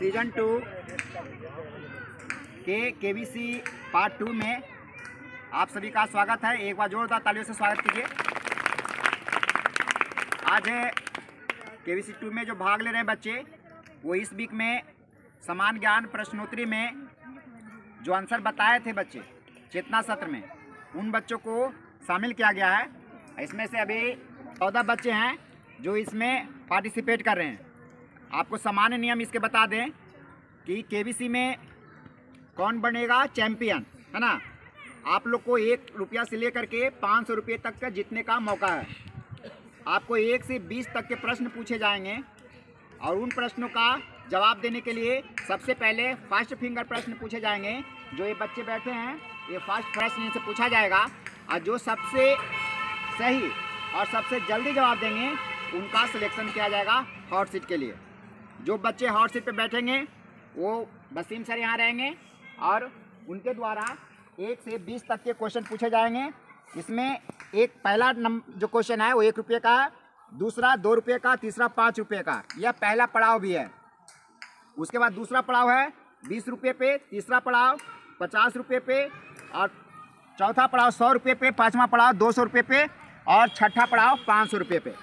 Season 2 के KBC part 2 में आप सभी का स्वागत है। एक बार जोरदार तालियों से स्वागत कीजिए। आज केबीसी 2 में जो भाग ले रहे हैं बच्चे, वो इस वीक में समान ज्ञान प्रश्नोत्तरी में जो आंसर बताए थे बच्चे चेतना सत्र में, उन बच्चों को शामिल किया गया है। इसमें से अभी 14 बच्चे हैं जो इसमें पार्टिसिपेट कर रहे हैं। आपको सामान्य नियम इसके बता दें कि केबीसी में कौन बनेगा चैंपियन, है ना। आप लोग को 1 रुपया से लेकर के 500 रुपये तक का जीतने का मौका है। आपको 1 से 20 तक के प्रश्न पूछे जाएंगे और उन प्रश्नों का जवाब देने के लिए सबसे पहले फर्स्ट फिंगर प्रश्न पूछे जाएंगे। जो ये बच्चे बैठे हैं, ये फर्स्ट प्रश्न इनसे पूछा जाएगा और जो सबसे सही और सबसे जल्दी जवाब देंगे उनका सिलेक्शन किया जाएगा हॉट सीट के लिए। जो बच्चे हॉट सीट पे बैठेंगे वो वसीम सर यहाँ रहेंगे और उनके द्वारा 1 से 20 तक के क्वेश्चन पूछे जाएंगे। इसमें एक पहला जो क्वेश्चन है वो 1 रुपये का, दूसरा 2 रुपये का, तीसरा 5 रुपये का। यह पहला पड़ाव भी है। उसके बाद दूसरा पड़ाव है 20 रुपये पे, तीसरा पड़ाव 50 रुपये पे और चौथा पड़ाव 100 रुपये पे, पाँचवा पड़ाव 200 रुपये पे और छठा पड़ाव 500 रुपये पे।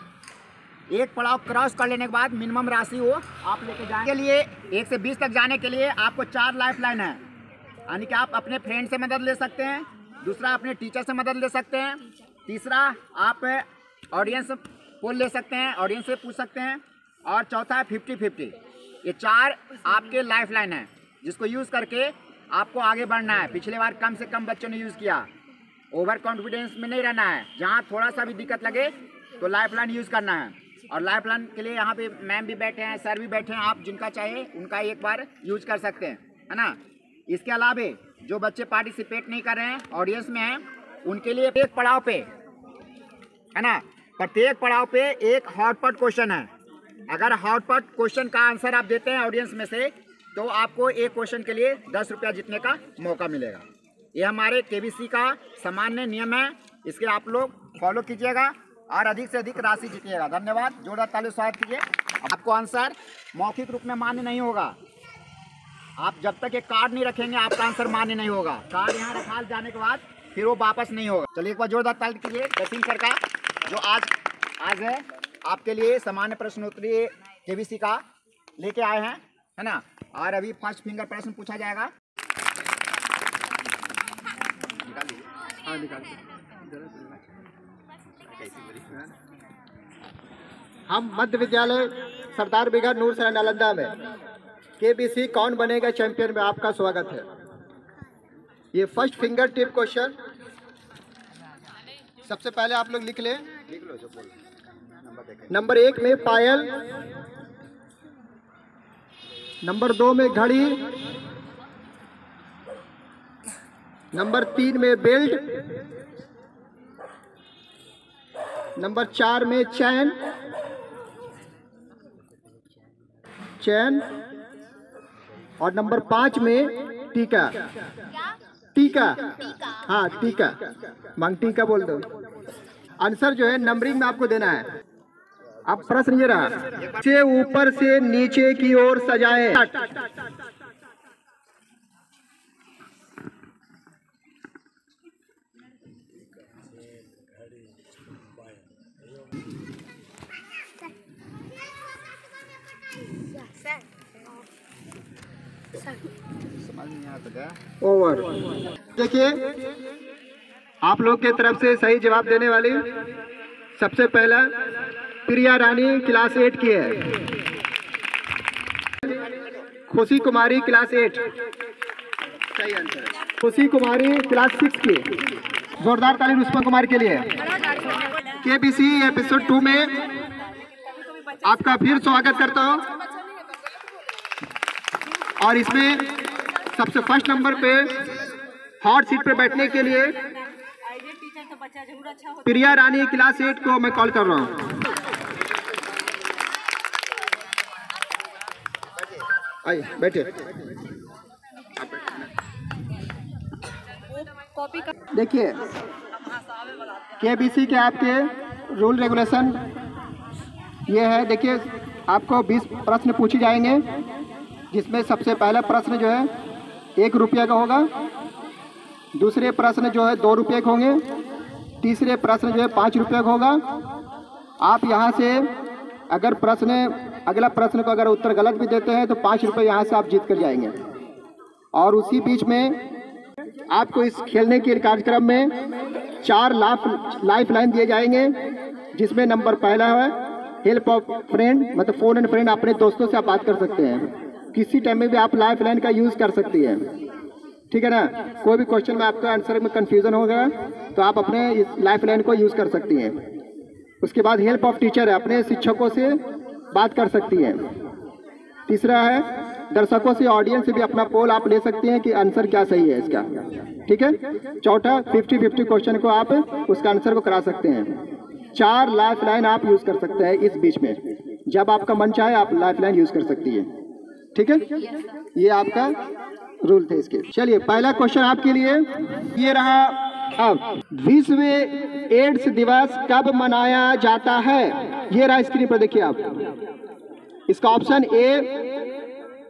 एक पड़ाव क्रॉस कर लेने के बाद मिनिमम राशि वो आप लेके जाने के लिए 1 से 20 तक जाने के लिए आपको 4 लाइफ लाइन है। यानी कि आप अपने फ्रेंड से मदद ले सकते हैं, दूसरा अपने टीचर से मदद ले सकते हैं, तीसरा आप ऑडियंस पोल ले सकते हैं, ऑडियंस से पूछ सकते हैं और चौथा है 50-50। ये 4 आपके लाइफ लाइन है जिसको यूज़ करके आपको आगे बढ़ना है। पिछले बार कम से कम बच्चों ने यूज़ किया। ओवर कॉन्फिडेंस में नहीं रहना है। जहाँ थोड़ा सा भी दिक्कत लगे तो लाइफ लाइन यूज़ करना है। और लाइफ लाइन के लिए यहाँ पे मैम भी बैठे हैं, सर भी बैठे हैं। आप जिनका चाहे उनका एक बार यूज कर सकते हैं, है ना। इसके अलावा जो बच्चे पार्टिसिपेट नहीं कर रहे हैं, ऑडियंस में हैं, उनके लिए एक पड़ाव पे, है ना, प्रत्येक पड़ाव पे एक हॉटपॉट क्वेश्चन है। अगर हॉटपॉट क्वेश्चन का आंसर आप देते हैं ऑडियंस में से तो आपको एक क्वेश्चन के लिए 10 रुपया जीतने का मौका मिलेगा। ये हमारे केबीसी का सामान्य नियम है। इसके आप लोग फॉलो कीजिएगा और अधिक से अधिक राशि जीतिएगा। धन्यवाद। जोरदार ताली स्वागत कीजिए। आपको आंसर मौखिक रूप में मान्य नहीं होगा। आप जब तक एक कार्ड नहीं रखेंगे आपका आंसर मान्य नहीं होगा। कार्ड यहाँ रखा जाने के बाद फिर वो वापस नहीं होगा। चलिए एक बार जोरदार ताली कीजिए वसीम सर का, जो आज है आपके लिए सामान्य प्रश्नोत्तरी केबीसी का लेके आए हैं, है ना। और अभी फर्स्ट फिंगर प्रश्न पूछा जाएगा। हम मध्य विद्यालय सरदार बिघा नूर सरा नालंदा में केबीसी कौन बनेगा चैंपियन में आपका स्वागत है। ये फर्स्ट फिंगर टिप क्वेश्चन सबसे पहले आप लोग लिख लें। नंबर 1 में पायल, नंबर 2 में घड़ी, नंबर 3 में बेल्ट, नंबर 4 में चैन और नंबर 5 में टीका। टीका, हाँ टीका, मांग टीका बोल दो। आंसर जो है नंबरिंग में आपको देना है। अब प्रश्न ये रहा, से ऊपर से नीचे की ओर सजाए। ओवर। देखिए आप लोग के तरफ से सही जवाब देने वाली सबसे पहला प्रिया रानी क्लास 8 की है। खुशी कुमारी क्लास 8, सही आंसर है। खुशी कुमारी क्लास 6 की। जोरदार ताली रुस्मा कुमार के लिए। केबीसी एपिसोड 2 में आपका फिर स्वागत करता हूं। और इसमें सबसे फर्स्ट नंबर पे हॉट सीट पे बैठने के लिए प्रिया रानी क्लास 8 को मैं कॉल कर रहा हूँ। आइए बैठे। देखिए केबीसी के आपके रूल रेगुलेशन ये है। देखिए आपको 20 प्रश्न पूछे जाएंगे जिसमें सबसे पहला प्रश्न जो है 1 रुपये का होगा, दूसरे प्रश्न जो है 2 रुपये के होंगे, तीसरे प्रश्न जो है 5 रुपये का होगा। आप यहाँ से अगर अगला प्रश्न को अगर उत्तर गलत भी देते हैं तो 5 रुपये यहाँ से आप जीत कर जाएंगे। और उसी बीच में आपको इस खेलने के कार्यक्रम में 4 लाइफ लाइन दिए जाएंगे, जिसमें नंबर पहला है हेल्प ऑफ फ्रेंड, मतलब फोन एंड फ्रेंड, अपने दोस्तों से आप बात कर सकते हैं। किसी टाइम में भी आप लाइफ लाइन का यूज़ कर सकती है, ठीक है ना। कोई भी क्वेश्चन में आपका आंसर में कंफ्यूजन होगा तो आप अपने इस लाइफ लाइन को यूज़ कर सकती हैं। उसके बाद हेल्प ऑफ टीचर है, अपने शिक्षकों से बात कर सकती हैं। तीसरा है दर्शकों से, ऑडियंस से भी अपना पोल आप ले सकती हैं कि आंसर क्या सही है इसका, ठीक है। चौथा 50-50 क्वेश्चन को आप उसका आंसर को करा सकते हैं। 4 लाइफ लाइन आप यूज़ कर सकते हैं इस बीच में, जब आपका मन चाहे आप लाइफ लाइन यूज़ कर सकती है, ठीक है। ये आपका रूल थे इसके। चलिए पहला क्वेश्चन आपके लिए ये रहा। अब विश्व एड्स दिवस कब मनाया जाता है? ये रहा स्क्रीन पर, देखिए आप। इसका ऑप्शन ए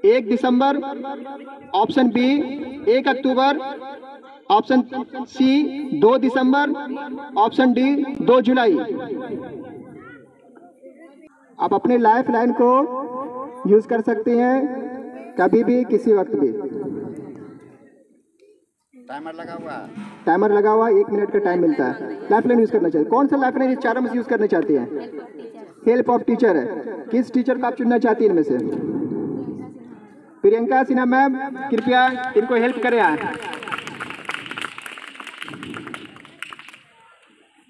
1 दिसंबर, ऑप्शन बी 1 अक्टूबर, ऑप्शन सी 2 दिसंबर, ऑप्शन डी 2 जुलाई। आप अपने लाइफ लाइन को यूज कर सकते हैं कभी भी, किसी वक्त भी। टाइमर लगा हुआ, 1 मिनट का टाइम मिलता है। लाइफ लाइन यूज करना चाहिए। कौन सा लाइफ लाइन इस चारों में से यूज करना चाहती हैं? हेल्प ऑफ टीचर है। किस टीचर को आप चुनना चाहती हैं इनमें से? प्रियंका सिन्हा मैम, कृपया इनको हेल्प करें।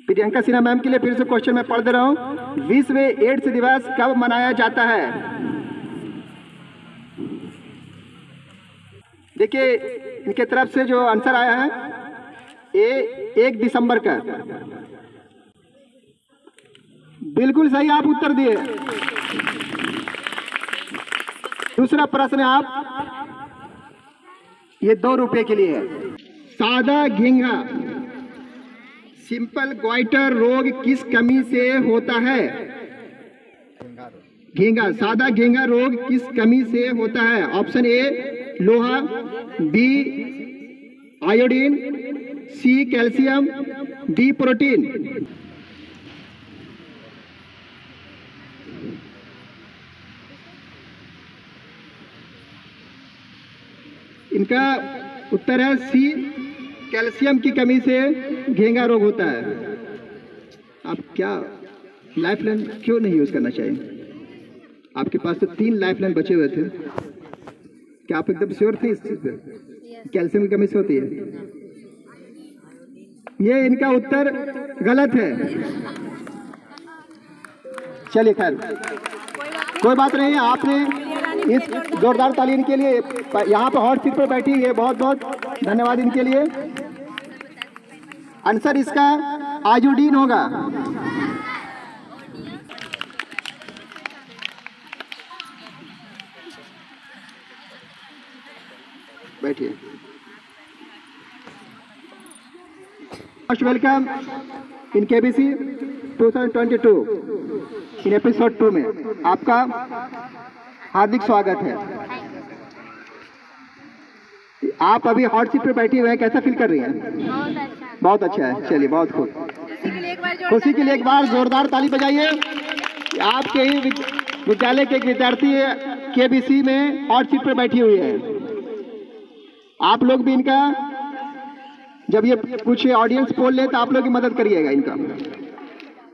प्रियंका सिन्हा मैम के लिए फिर से क्वेश्चन मैं पढ़ दे रहा हूँ। विश्व एड्स दिवस कब मनाया जाता है? देखिए इनके तरफ से जो आंसर आया है ए 1 दिसंबर का, बिल्कुल सही आप उत्तर दिए। दूसरा प्रश्न आप, ये 2 रुपए के लिए है। सादा घेंघा, सिंपल ग्वाइटर रोग किस कमी से होता है? घेंघा, सादा घेंघा रोग किस कमी से होता है? ऑप्शन ए लोहा, B iodine, C calcium, D protein. इनका उत्तर है सी, कैल्शियम की कमी से घेंघा रोग होता है। आप क्या लाइफ लाइन क्यों नहीं यूज करना चाहिए? आपके पास तो 3 लाइफ लाइन बचे हुए थे। क्या आप एकदम श्योर थे इस चीज पे? कैल्शियम की कमी से होती है। ये इनका उत्तर गलत है। चलिए खैर कोई बात नहीं है। आपने इस जोरदार ताली इनके लिए, यहाँ पे हॉट सीट पर बैठी है, बहुत बहुत धन्यवाद इनके लिए। आंसर इसका आयोडीन होगा। बैठिए। Most welcome in KBC 2022 in episode 2 में आपका हार्दिक स्वागत है। आप अभी हॉट सीट पे बैठी हुए हैं, कैसा फील कर रही हैं? बहुत अच्छा है। चलिए बहुत खूब। खुशी के लिए एक बार जोरदार ताली बजाइए। आपके ही विद्यालय के एक विद्यार्थी केबीसी में हॉट सीट पर बैठी हुई है। आप लोग भी इनका, जब ये कुछ ऑडियंस पोल ले तो आप लोग की मदद करिएगा इनका।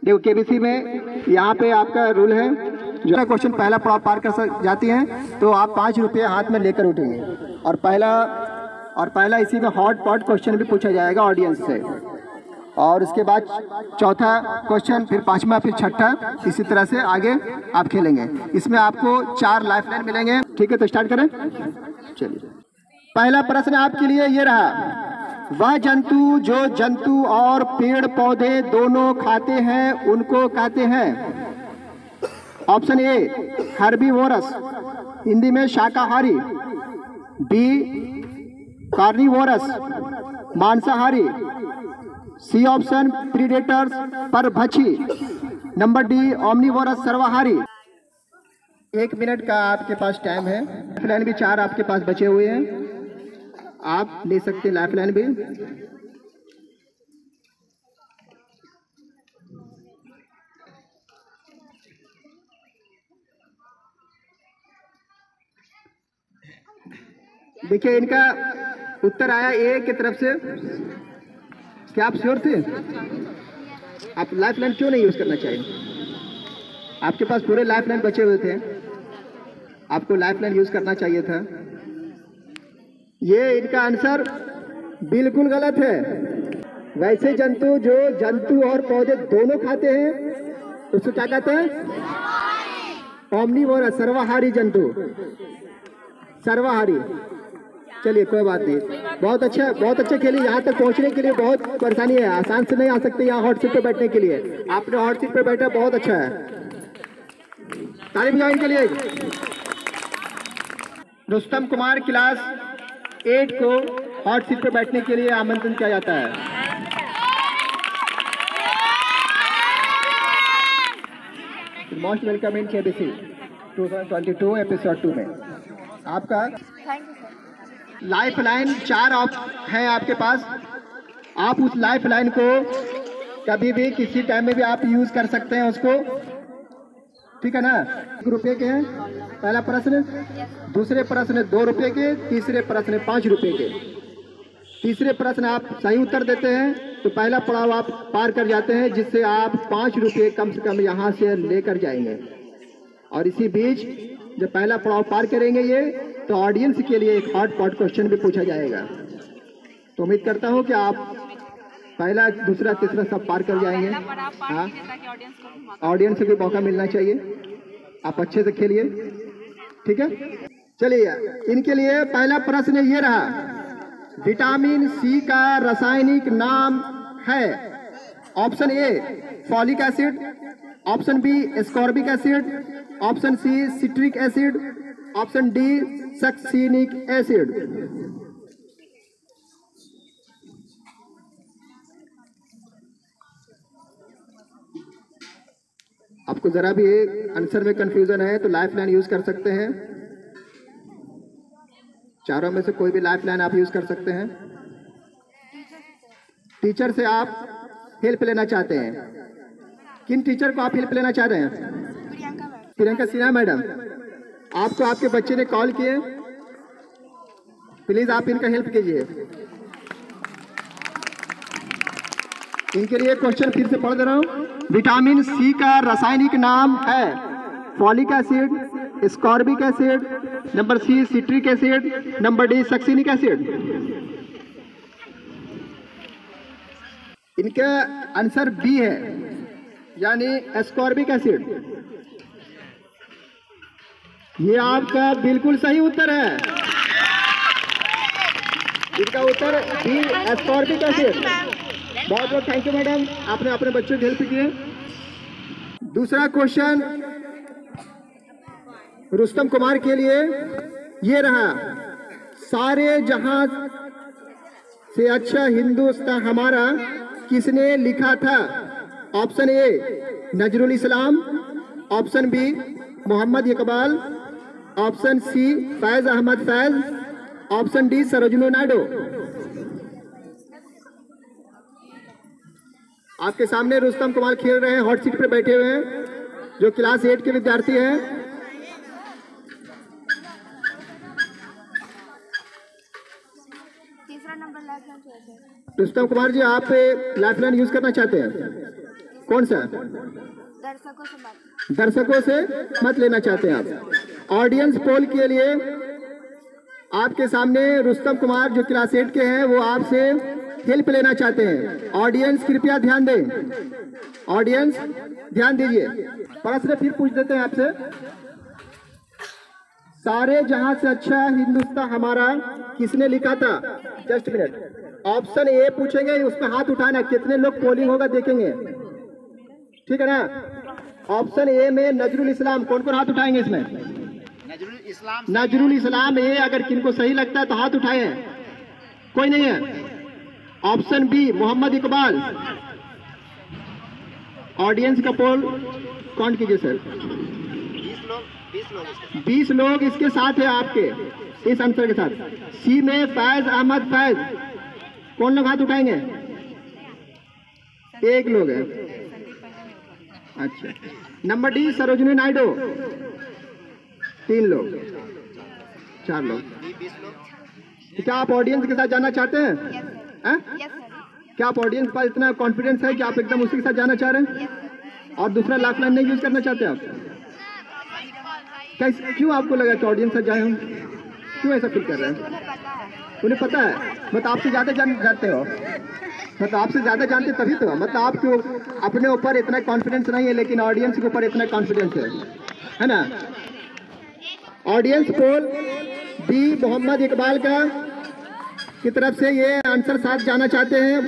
देखो केबीसी में यहाँ पे आपका रूल है, जो क्वेश्चन पहला पड़ाव पार कर जाती हैं तो आप 5 रुपये हाथ में लेकर उठेंगे। और पहला इसी में हॉट पॉट क्वेश्चन भी पूछा जाएगा ऑडियंस से। और उसके बाद चौथा क्वेश्चन, फिर 5वां, फिर 6ठा, इसी तरह से आगे आप खेलेंगे। इसमें आपको 4 लाइफ लाइन मिलेंगे। ठीक है, तो स्टार्ट करें। चलिए पहला प्रश्न आपके लिए ये रहा। वह जंतु जो जंतु और पेड़ पौधे दोनों खाते हैं उनको कहते हैं? ऑप्शन ए हर्बीवोरस, हिंदी में शाकाहारी, बी कार्निवोरस, मांसाहारी, सी ऑप्शन प्रीडेटर्स, परभक्षी, नंबर डी ओमनिवोरस, सर्वाहारी। 1 मिनट का आपके पास टाइम है। लाइफलाइन भी 4 आपके पास बचे हुए हैं, आप ले सकते हैं लाइफलाइन भी। देखिए इनका उत्तर आया ए की तरफ से। क्या आप श्योर थे? आप लाइफलाइन क्यों नहीं यूज करना चाहिए? आपके पास पूरे लाइफलाइन बचे हुए थे, आपको लाइफलाइन यूज करना चाहिए था। ये इनका आंसर बिल्कुल गलत है। वैसे जंतु जो जंतु और पौधे दोनों खाते हैं उसको क्या कहते हैं? ओमनिवोरस, सर्वाहारी जंतु, सर्वाहारी। चलिए कोई बात नहीं, बहुत अच्छा, बहुत अच्छा खेली। यहाँ तक पहुँचने के लिए बहुत परेशानी है, आसान से नहीं आ सकते यहाँ हॉट सीट पे बैठने के लिए। आपने हॉट सीट पे बैठा, बहुत अच्छा है, ताली बजाओ इनके लिए। रुस्तम कुमार क्लास 8 को हॉट सीट पे बैठने के लिए आमंत्रण किया जाता है। Most welcome in KBC 2022 episode 2 में आपका। लाइफ लाइन 4 है आपके पास। आप उस लाइफ लाइन को कभी भी किसी टाइम में भी आप यूज कर सकते हैं उसको, ठीक है ना। 1 रुपये के हैं पहला प्रश्न, दूसरे प्रश्न 2 रुपये के, तीसरे प्रश्न 5 रुपये के। तीसरे प्रश्न आप सही उत्तर देते हैं तो पहला पड़ाव आप पार कर जाते हैं, जिससे आप 5 रुपये कम से कम यहाँ से लेकर जाएंगे। और इसी बीच जब पहला पड़ाव पार करेंगे ये, तो ऑडियंस के लिए एक हॉट पॉट क्वेश्चन भी पूछा जाएगा। तो उम्मीद करता हूँ कि आप पहला, दूसरा, तीसरा सब पार कर जाएंगे। हाँ, ऑडियंस को भी मौका मिलना चाहिए। आप अच्छे से खेलिए, ठीक है। चलिए इनके लिए पहला प्रश्न ये रहा, विटामिन सी का रासायनिक नाम है। Option A folic acid, option B ascorbic acid, option C citric acid, option D succinic acid. आपको जरा भी आंसर में कंफ्यूजन है तो लाइफ लाइन यूज कर सकते हैं। चारों में से कोई भी लाइफ लाइन आप यूज कर सकते हैं। टीचर से आप हेल्प लेना चाहते हैं, किन टीचर को आप हेल्प लेना चाह रहे हैं? प्रियंका सिन्हा मैडम, आपको आपके बच्चे ने कॉल किए, प्लीज आप इनका हेल्प कीजिए। इनके लिए क्वेश्चन फिर से पढ़ दे रहा हूँ। विटामिन सी का रासायनिक नाम है folic acid, ascorbic acid, number C citric acid, number D succinic acid. इनका आंसर बी है, यानी एस्कॉर्बिक एसिड। ये आपका बिल्कुल सही उत्तर है। इनका उत्तर बी एस्कॉर्बिक एसिड। बहुत बहुत थैंक यू मैडम, आपने अपने बच्चों की हेल्प किए। दूसरा क्वेश्चन रुस्तम कुमार के लिए ये रहा, सारे जहां से अच्छा हिंदुस्तान हमारा किसने लिखा था? Option A Nazrul Islam, option B Mohammad Iqbal, option C Faiz Ahmad Faiz, option D Sarojini Naidu. आपके सामने रुस्तम कुमार खेल रहे हैं, हॉट सीट पर बैठे हुए हैं, जो क्लास 8 के विद्यार्थी हैं। तीसरा नंबर लाइफलाइन चाहिए। रुस्तम कुमार जी, आप लाइफलाइन यूज करना चाहते हैं? कौन सा? दर्शकों से मत लेना चाहते हैं आप। ऑडियंस पोल के लिए आपके सामने रुस्तम कुमार जो क्लास 8 के हैं वो आपसे हेल्प लेना चाहते हैं। ऑडियंस कृपया ध्यान दें, ऑडियंस ध्यान दीजिए। प्रश्न फिर पूछ देते हैं आपसे, सारे जहां से अच्छा हिंदुस्तान हमारा किसने लिखा था? Just minute. ऑप्शन ए पूछेंगे, उसमें हाथ उठाना, कितने लोग पोलिंग होगा देखेंगे, ठीक है ना। ऑप्शन ए में नजरुल इस्लाम, कौन कौन हाथ उठाएंगे इसमें? नजरुल इस्लाम ए, अगर किनको सही लगता है तो हाथ उठाए। कोई नहीं है। Option B Mohammad Iqbal. Audience का पोल काउंट कीजिए सर। 20 लोग इसके साथ है आपके, इस आंसर के साथ। सी में फैज अहमद फैज, कौन लोग हाथ उठाएंगे? एक लोग है। अच्छा। नंबर डी सरोजनी नायडू, 3 लोग, 4 लोग। क्या आप ऑडियंस के साथ जाना चाहते हैं? क्या आप ऑडियंस पर इतना कॉन्फिडेंस है कि आप एकदम उसी के साथ जाना चाह रहे हैं और दूसरा लाइफ लाइन नहीं यूज करना चाहते आप? क्यों आपको लगा कि ऑडियंस से जाए हम? क्यों ऐसा फील कर रहे हैं? उन्हें पता है, मतलब आपसे ज़्यादा जानते हो, मतलब आपसे ज़्यादा जानते तभी तो, मतलब आपको अपने ऊपर इतना कॉन्फिडेंस नहीं है लेकिन ऑडियंस के ऊपर इतना कॉन्फिडेंस है ना। Audience poll B Mohammad Iqbal का की तरफ से ये आंसर साथ जाना चाहते हैं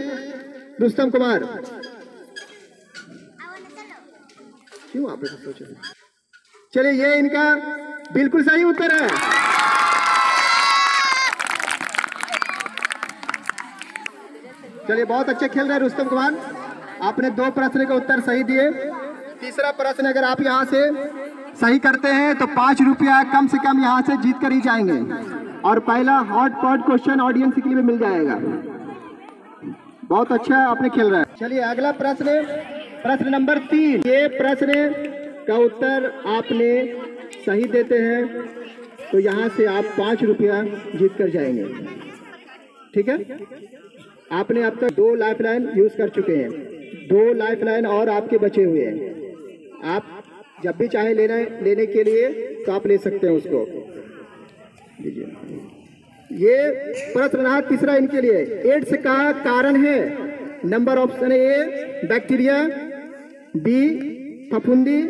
रुस्तम कुमार। क्यों आप ऐसा सोच रहे हैं? चलिए, ये इनका बिल्कुल सही उत्तर है। चलिए, बहुत अच्छे खेल रहे हैं रुस्तम कुमार, आपने 2 प्रश्न के उत्तर सही दिए। तीसरा प्रश्न अगर आप यहाँ से सही करते हैं तो 5 रुपया कम से कम यहाँ से जीत कर ही जाएंगे और पहला हॉट पॉट क्वेश्चन ऑडियंस के लिए भी मिल जाएगा। बहुत अच्छा आपने खेल रहा है। चलिए, अगला प्रश्न, प्रश्न नंबर 3। ये प्रश्न का उत्तर आपने सही देते हैं तो यहाँ से आप 5 रुपया जीत कर जाएंगे। ठीक है, आपने अब तक 2 लाइफ लाइन यूज कर चुके हैं, 2 लाइफ लाइन और आपके बचे हुए हैं। आप जब भी चाहे लेने के लिए तो आप ले सकते हैं उसको। ये प्रश्न रहा तीसरा इनके लिए। एड्स का कारण है, number option A bacteria, B फफूंदी,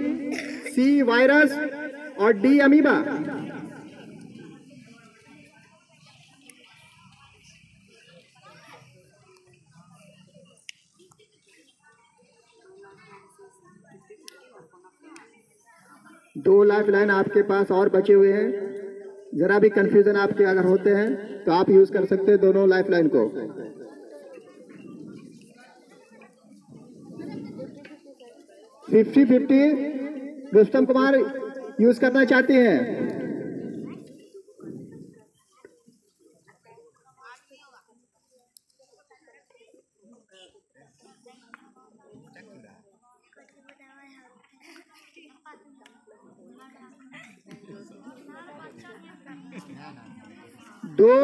सी वायरस और डी अमीबा। दो लाइफ लाइन आपके पास और बचे हुए हैं, जरा भी कंफ्यूजन आपके अगर होते हैं तो आप यूज कर सकते हैं दोनों लाइफ लाइन को। फिफ्टी 50 रुस्तम कुमार यूज करना चाहते हैं। दो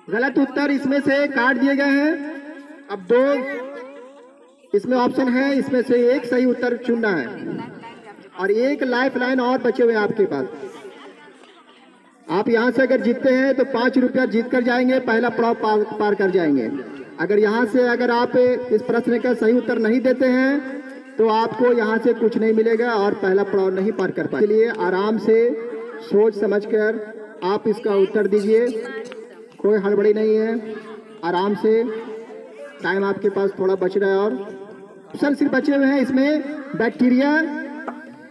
गलत उत्तर इसमें से काट दिए गए हैं। अब 2 इसमें ऑप्शन है, इसमें से एक सही उत्तर चुनना है और एक लाइफ लाइन और बचे हुए हैं आपके पास। आप यहां से अगर जीतते हैं तो 5 रुपया जीत कर जाएंगे, पहला पड़ाव पार कर जाएंगे। अगर यहां से अगर आप इस प्रश्न का सही उत्तर नहीं देते हैं तो आपको यहां से कुछ नहीं मिलेगा और पहला पड़ाव नहीं पार कर पाएंगे। इसलिए आराम से सोच समझकर आप इसका उत्तर दीजिए, कोई हड़बड़ी नहीं है, आराम से। टाइम आपके पास थोड़ा बच रहा है और ऑप्शन सिर्फ बचे हुए हैं इसमें बैक्टीरिया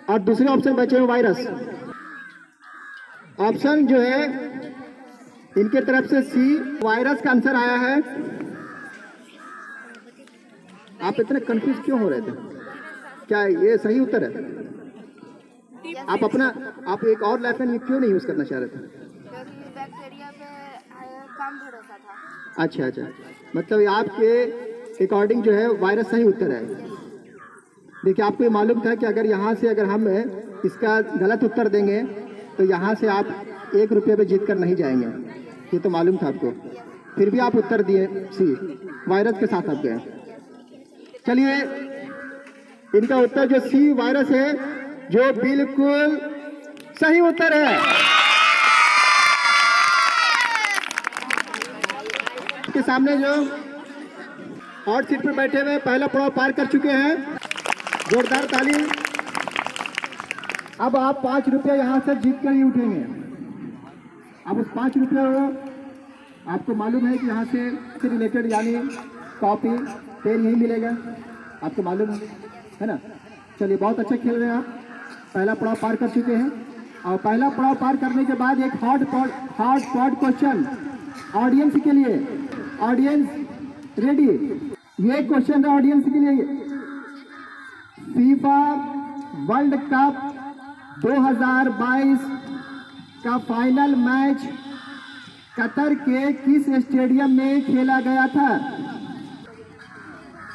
और दूसरे ऑप्शन बचे हुए वायरस। ऑप्शन जो है इनके तरफ से सी वायरस का आंसर आया है। आप इतने कंफ्यूज क्यों हो रहे थे? क्या ये सही उत्तर है? आप एक और लाइफ लाइन क्यों नहीं यूज करना चाह रहे थे? बैक्टीरिया पे कम भरोसा था। अच्छा, मतलब आपके अकॉर्डिंग जो है वायरस सही उत्तर है। देखिए, आपको ये मालूम था कि अगर यहाँ से अगर हम इसका गलत उत्तर देंगे तो यहाँ से आप 1 रुपये पे जीत कर नहीं जाएंगे, ये तो मालूम था आपको, फिर भी आप उत्तर दिए सी वायरस के साथ आप गए। चलिए, इनका उत्तर जो सी वायरस है जो बिल्कुल सही उत्तर है। के सामने जो हॉट सीट पर बैठे हुए पहला पड़ाव पार कर चुके हैं, जोरदार ताली। अब आप 5 रुपया यहाँ से जीत कर ही उठेंगे। अब उस 5 रुपया आपको मालूम है कि यहाँ से रिलेटेड यानी कॉपी पेन यही मिलेगा, आपको मालूम है ना। चलिए, बहुत अच्छे खेल रहे हैं आप, पहला पड़ाव पार कर चुके हैं और पहला पड़ाव पार करने के बाद एक हॉट पॉट क्वेश्चन ऑडियंस के लिए। Audience ready? ये क्वेश्चन है ऑडियंस के लिए। फीफा वर्ल्ड कप 2022 का फाइनल मैच कतर के किस स्टेडियम में खेला गया था?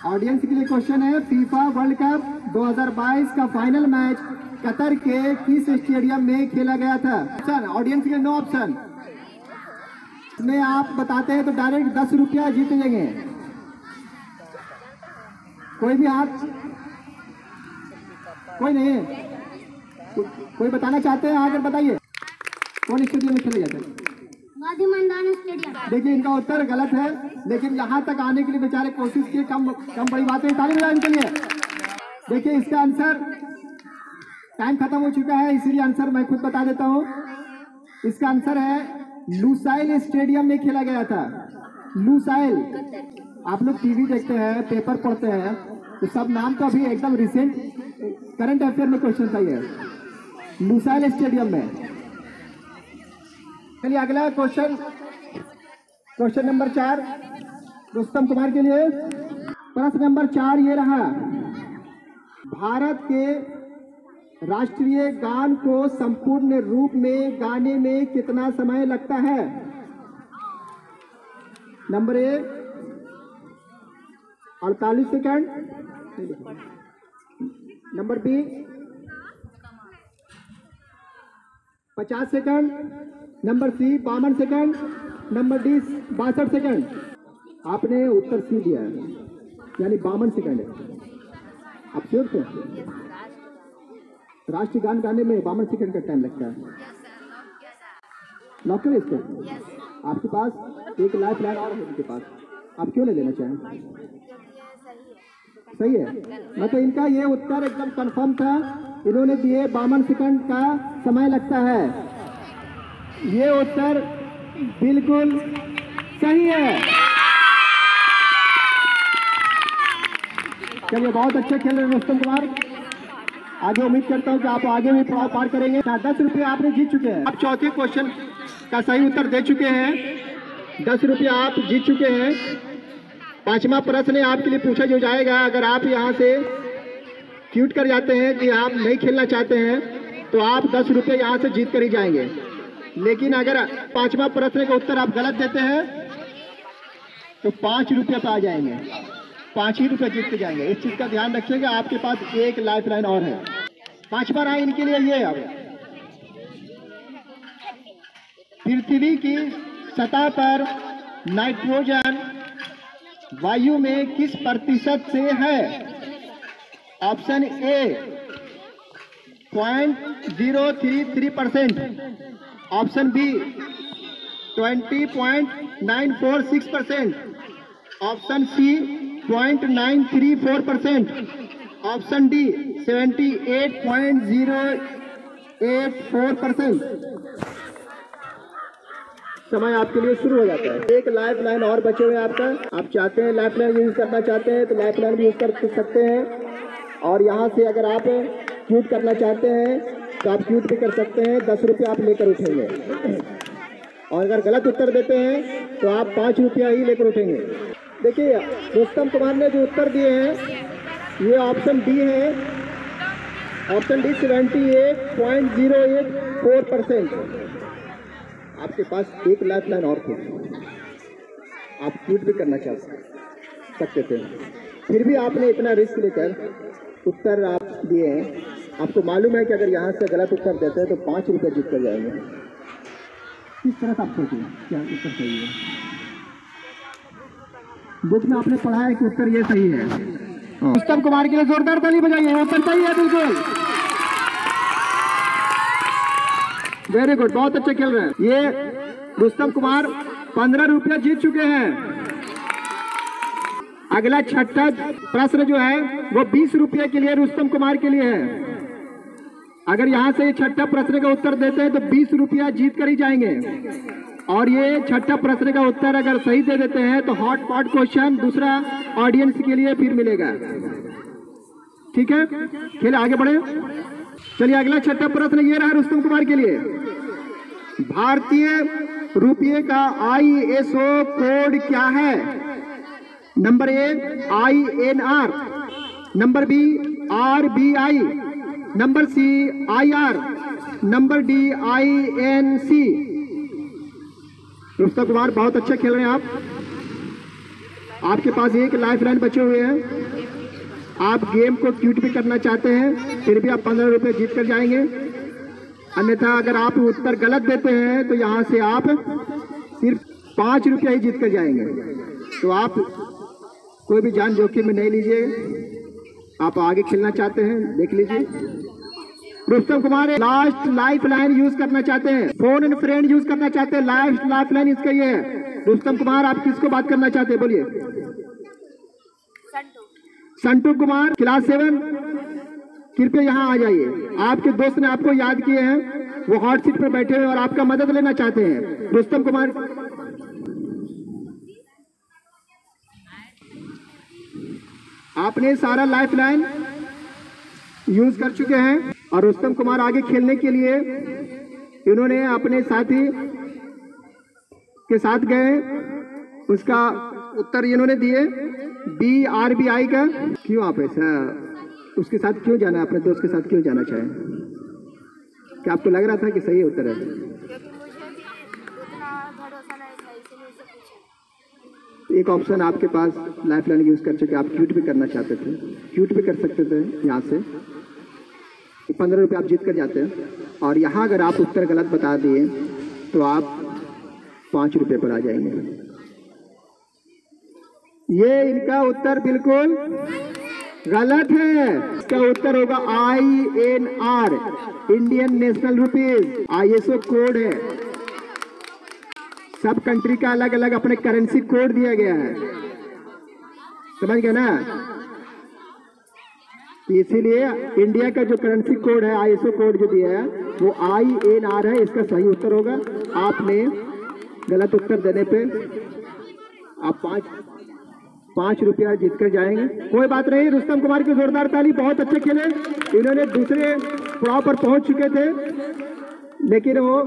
ऑडियंस के लिए क्वेश्चन है, फीफा वर्ल्ड कप 2022 का फाइनल मैच कतर के किस स्टेडियम में खेला गया था? ऑप्शन, ऑडियंस के नो ऑप्शन। इसमें आप बताते हैं तो डायरेक्ट 10 रुपया जीत जाएंगे। कोई भी हाथ, कोई नहीं, कोई बताना चाहते हैं? आकर बताइए कौन स्टेडियम में खेला गया था? गांधी मैदान स्टेडियम। देखिए इनका उत्तर गलत है, लेकिन यहाँ तक आने के लिए बेचारे कोशिश किए, कम बड़ी बात है। ताली बजाएं इनके लिए। देखिए इसका आंसर, टाइम खत्म हो चुका है इसीलिए आंसर मैं खुद बता देता हूँ। इसका आंसर है लुसाइल स्टेडियम में खेला गया था। लुसाइल, आप लोग टीवी देखते हैं, पेपर पढ़ते हैं, तो सब नाम तो अभी एकदम रिसेंट करंट अफेयर में क्वेश्चन था ये, लुसाइल स्टेडियम में। चलिए अगला question, question number 4 Rustam Kumar के लिए। प्रश्न नंबर 4 ये रहा, भारत के राष्ट्रीय गान को संपूर्ण रूप में गाने में कितना समय लगता है? Number A 48 second, number B 50 second, number C 52 second, number D 62 second. आपने उत्तर सी दिया है, यानी 52 सेकंड है। आप श्योर थे? राष्ट्रीय गान गाने में 52 सेकंड का टाइम लगता है। लॉक करें इसको? आपके पास एक लाइफ लाइन और है इनके पास, आप क्यों नहीं लेना चाहें? सही है, मतलब इनका ये उत्तर एकदम कंफर्म था। इन्होंने दिए 52 सेकंड का समय लगता है। ये उत्तर बिल्कुल सही है। चलिए बहुत अच्छे खेल रहे हैं रुस्तम कुमार, आगे उम्मीद करता हूं कि आप आगे भी पार करेंगे। 10 रुपये आपने जीत चुके हैं। आप चौथे क्वेश्चन का सही उत्तर दे चुके हैं, 10 रुपये आप जीत चुके हैं। 5वां प्रश्न आपके लिए पूछा जो जाएगा, अगर आप यहाँ से क्यूट कर जाते हैं कि आप नहीं खेलना चाहते हैं तो आप 10 रुपये यहाँ से जीत कर ही जाएंगे। लेकिन अगर 5वां प्रश्न का उत्तर आप गलत देते हैं तो 5 रुपये पे आ जाएंगे, 5 ही रुपये जीत के जाएंगे। इस चीज का ध्यान रखिएगा। आपके पास एक लाइफ लाइन और है। 5वां रहा इनके लिए ये, अब पृथ्वी की सतह पर नाइट्रोजन वायु में किस प्रतिशत से है? Option A 0.033%, option B 20.946%, option C 0.934%, option D 78.084%। समय आपके लिए शुरू हो जाता है। एक लाइफ लाइन और बचे हुए आपका। आप चाहते हैं लाइफ लाइन यूज करना चाहते हैं तो लाइफ लाइन भी यूज कर सकते हैं, और यहाँ से अगर आप क्यूट करना चाहते हैं तो आप क्यूट भी कर सकते हैं। 10 रुपये आप लेकर उठेंगे, और अगर गलत उत्तर देते हैं तो आप 5 रुपया ही लेकर उठेंगे। देखिए रुस्तम कुमार ने जो उत्तर दिए हैं ये ऑप्शन डी है, ऑप्शन डी 78.084%। आपके पास एक लाइफ लाइन और थी, आप क्यूट भी करना चाह सकते थे, फिर भी आपने इतना रिस्क लेकर उत्तर आप दिए हैं। आपको मालूम है कि अगर यहाँ से गलत उत्तर देते हैं तो 5 रुपये जीत कर जाएंगे। किस तरह से आप सोचिए क्या उत्तर सही है? बुक में आपने पढ़ा है कि उत्तर ये सही है। रुस्तम कुमार के लिए जोरदार ताली बजाइए, उत्तर सही है बिल्कुल। वेरी गुड, बहुत अच्छे खेल रहे हैं। ये रुस्तम कुमार 15 रुपया जीत चुके हैं। अगला छठा प्रश्न जो है वो 20 रुपये के लिए रुस्तम कुमार के लिए है। अगर यहाँ से छठा प्रश्न का उत्तर देते हैं तो 20 रुपया जीत कर ही जाएंगे, और ये छठा प्रश्न का उत्तर अगर सही दे देते हैं तो हॉट पॉट क्वेश्चन दूसरा ऑडियंस के लिए फिर मिलेगा। ठीक है, खेल आगे बढ़े। चलिए अगला छठा प्रश्न ये रहा रुस्तम कुमार के लिए। भारतीय रुपये का ISO कोड क्या है? Number A INR, number B RBI, number C IR, number D INC। Rustam Kumar बहुत अच्छा खेल रहे हैं आप। आपके पास एक लाइफ लाइन बचे हुए हैं। आप गेम को क्यूट भी करना चाहते हैं, फिर भी आप 15 रुपये जीत कर जाएंगे। अन्यथा अगर आप उत्तर गलत देते हैं तो यहाँ से आप सिर्फ 5 रुपये ही जीत कर जाएंगे। तो आप कोई भी जान जोखिम में नहीं लीजिए। आप आगे खेलना चाहते हैं, देख लीजिए। Rustam Kumar last life line use करना चाहते हैं, फोन एंड फ्रेंड यूज करना चाहते हैं। लास्ट लाइफ लाइन इसका ये है। रुस्तम कुमार आप किसको बात करना चाहते हैं, बोलिए। संटू कुमार क्लास 7, कृपया यहाँ आ जाइए। आपके दोस्त ने आपको याद किए हैं, वो हॉट सीट पर बैठे हुए और आपका मदद लेना चाहते हैं। रुस्तम कुमार आपने सारा लाइफ लाइन यूज कर चुके हैं और रुस्तम कुमार आगे खेलने के लिए इन्होंने अपने साथी के साथ गए। उसका उत्तर इन्होंने दिए BRBI का। क्यों आप ऐसा उसके साथ क्यों जाना, अपने दोस्त के साथ क्यों जाना चाहें? क्या आपको लग रहा था कि सही उत्तर है? एक ऑप्शन आपके पास लाइफ लाइन यूज कर चुके, आप क्यूट भी करना चाहते थे, क्यूट भी कर सकते थे। यहाँ से 15 रुपये आप जीत कर जाते हैं। और यहाँ अगर आप उत्तर गलत बता दिए तो आप 5 रुपये पर आ जाएंगे। ये इनका उत्तर बिल्कुल गलत है। इसका उत्तर होगा INR, Indian national rupees. ISO code है। सब कंट्री का अलग अलग अपने करेंसी कोड दिया गया है, समझ गए ना? इसीलिए इंडिया का जो करेंसी कोड है, ISO कोड जो दिया है वो INR है। इसका सही उत्तर होगा। आपने गलत उत्तर देने पे आप 5 रुपया जीत कर जाएंगे। कोई बात नहीं, रुस्तम कुमार की जोरदार ताली, बहुत अच्छे खेले। इन्होंने दूसरे पड़ाव पर पहुंच चुके थे लेकिन वो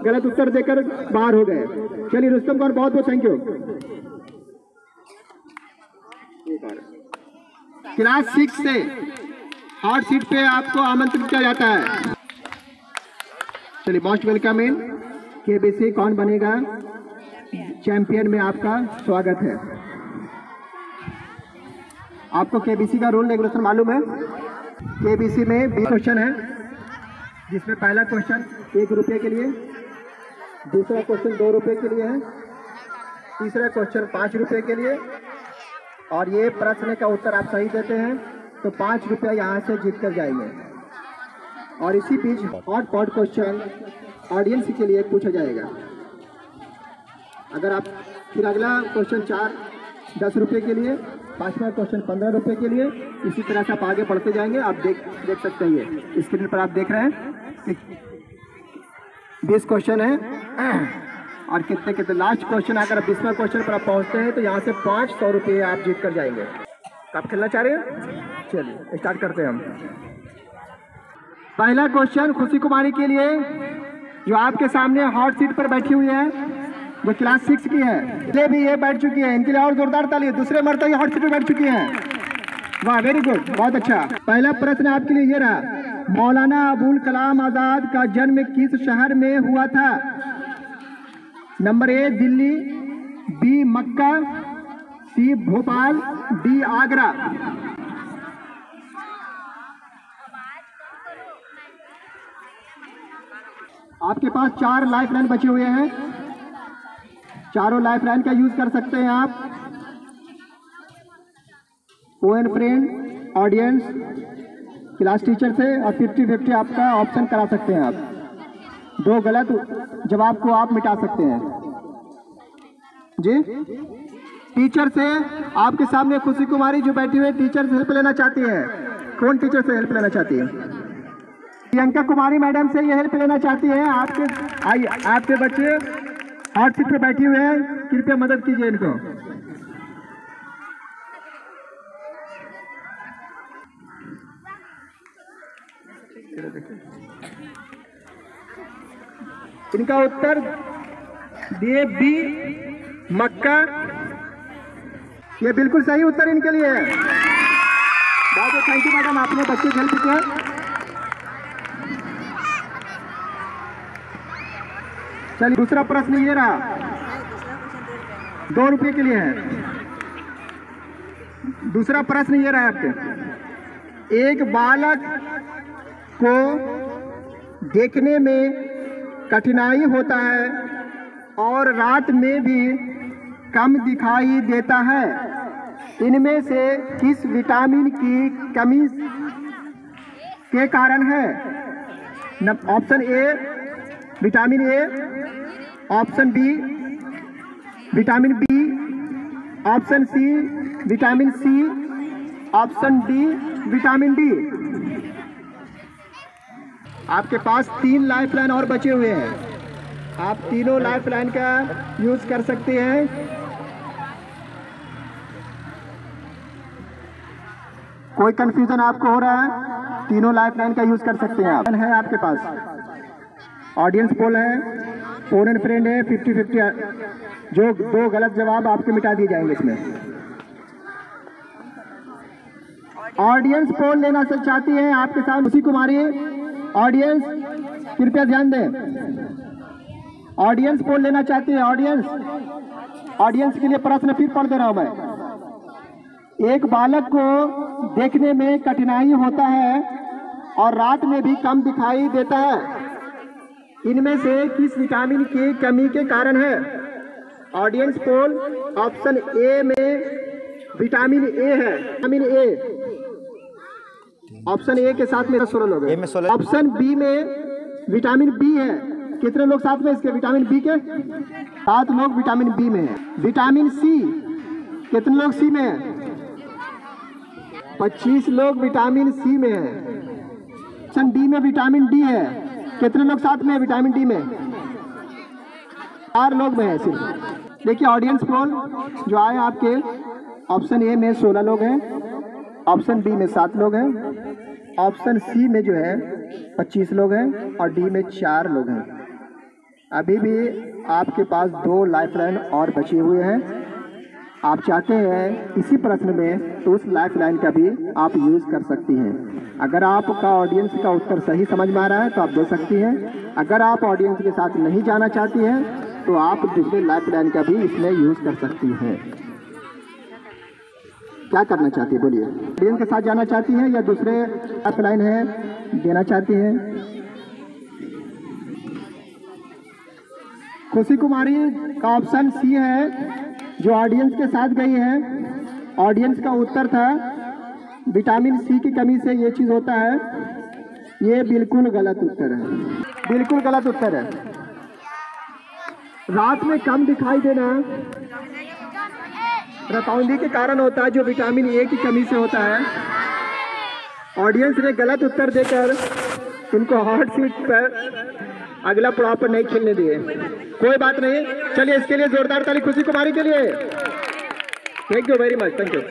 गलत उत्तर देकर बाहर हो गए। चलिए रुस्तम कुमार बहुत बहुत थैंक यू। क्लास 6 से हॉट सीट पे आपको आमंत्रित किया जाता है। चलिए मोस्ट वेलकम इन KBC। कौन बनेगा चैंपियन में आपका स्वागत है। आपको KBC का रूल रेगुलेशन मालूम है? KBC में 20 क्वेश्चन है, जिसमें पहला क्वेश्चन 1 रुपये के लिए, दूसरा क्वेश्चन 2 रुपये के लिए है, तीसरा क्वेश्चन 5 रुपये के लिए। और ये प्रश्न का उत्तर आप सही देते हैं तो 5 रुपया यहाँ से जीत कर जाएंगे। और इसी बीच हॉट क्वेश्चन ऑडियंस के लिए पूछा जाएगा। अगर आप फिर अगला क्वेश्चन 4 10 रुपये के लिए, 5वां क्वेश्चन 15 रुपये के लिए, इसी तरह से आप आगे बढ़ते जाएंगे। आप देख सकते हैं, ये स्क्रीन पर आप देख रहे हैं 20 क्वेश्चन है और कितने लास्ट क्वेश्चन अगर 20वां क्वेश्चन पर आप पहुंचते हैं तो यहाँ से 500 रुपये आप जीत कर जाएंगे। आप खेलना चाह रहे हैं? चलिए स्टार्ट करते हैं हम। पहला क्वेश्चन खुशी कुमारी के लिए, जो आपके सामने हॉट सीट पर बैठी हुई है, जो क्लास 6 की है। ये भी ये बैठ चुकी है, इनके लिए और जोरदार ताली। दूसरे मरतबा ये हॉट सीट पर बैठ चुकी हैं। वाह, वेरी गुड, बहुत अच्छा। पहला प्रश्न आपके लिए ये रहा, मौलाना अबुल कलाम आजाद का जन्म किस शहर में हुआ था? Number A Delhi, B Mecca, C Bhopal, D Agra. आपके पास 4 लाइफ लाइन बचे हुए हैं। चारों लाइफ लाइन का यूज कर सकते हैं आप। Phone friend, audience, class teacher से और 50-50 आपका ऑप्शन करा सकते हैं आप। 2 गलत जवाब को आप मिटा सकते हैं जी। टीचर से आपके सामने खुशी कुमारी जो बैठी हुई है, टीचर से हेल्प लेना चाहती है। कौन टीचर से हेल्प लेना चाहती है? प्रियंका कुमारी मैडम से ये हेल्प लेना चाहती है। आपके बच्चे हॉट सीट पे बैठी हुए हैं, कृपया मदद कीजिए इनको। इनका उत्तर दिए B मक्का। ये बिल्कुल सही उत्तर इनके लिए है। बहुत बहुत थैंक यू मैडम, आपने बच्चे की हेल्प किया। चलिए दूसरा प्रश्न ये रहा, 2 रुपये के लिए है। दूसरा प्रश्न ये रहा आपके, एक बालक को देखने में कठिनाई होता है और रात में भी कम दिखाई देता है, इनमें से किस विटामिन की कमी के कारण है? Option A vitamin A, option B vitamin B, option C vitamin C, option D vitamin D. आपके पास 3 लाइफलाइन और बचे हुए हैं, आप तीनों लाइफलाइन का यूज कर सकते हैं। कोई कंफ्यूजन आपको हो रहा है? तीनों लाइफलाइन का यूज कर सकते हैं आप। है आपके पास ऑडियंस पोल है, फोन एंड फ्रेंड है, 50-50, जो 2 गलत जवाब आपके मिटा दिए जाएंगे इसमें। ऑडियंस पोल लेना चाहती है आपके साथ खुशी कुमारी। ऑडियंस कृपया ध्यान दें, ऑडियंस पोल लेना चाहती है। ऑडियंस के लिए प्रश्न फिर पढ़ दे रहा हूं मैं। एक बालक को देखने में कठिनाई होता है और रात में भी कम दिखाई देता है, इनमें से किस विटामिन की कमी के कारण है? ऑडियंस पोल ऑप्शन ए में विटामिन ए है, विटामिन ए। ऑप्शन ए के साथ में 16 लोग हैं। ऑप्शन बी में विटामिन बी है, कितने लोग साथ में इसके विटामिन बी के? 7 लोग विटामिन बी में है। विटामिन सी, कितने लोग सी में है? 25 लोग विटामिन सी में है। ऑप्शन डी में विटामिन डी है, कितने लोग साथ में है विटामिन डी में? 4 लोग में है सिर्फ। देखिए ऑडियंस पोल जो आए आपके, ऑप्शन ए में 16 लोग हैं, ऑप्शन बी में 7 लोग हैं, ऑप्शन सी में जो है 25 लोग हैं और डी में 4 लोग हैं। अभी भी आपके पास 2 लाइफलाइन और बचे हुए हैं। आप चाहते हैं इसी प्रश्न में तो उस लाइफलाइन का भी आप यूज कर सकती हैं। अगर आपका ऑडियंस का उत्तर सही समझ में आ रहा है तो आप दे सकती हैं। अगर आप ऑडियंस के साथ नहीं जाना चाहती हैं तो आप दूसरे लाइफलाइन का भी इसमें यूज कर सकती हैं। क्या करना चाहती है बोलिए? ऑडियंस के साथ जाना चाहती हैं या दूसरे लाइफलाइन है देना चाहती हैं? खुशी कुमारी का ऑप्शन सी है जो ऑडियंस के साथ गई है। ऑडियंस का उत्तर था विटामिन सी की कमी से ये चीज होता है। ये बिल्कुल गलत उत्तर है, बिल्कुल गलत उत्तर है। रात में कम दिखाई देना रतौंधी के कारण होता है, जो विटामिन ए की कमी से होता है। ऑडियंस ने गलत उत्तर देकर उनको हॉट सीट पर अगला पड़ाव पर नहीं खेलने दिए। कोई बात नहीं, चलिए इसके लिए जोरदार ताली खुशी कुमारी के लिए। Thank you very much, thank you.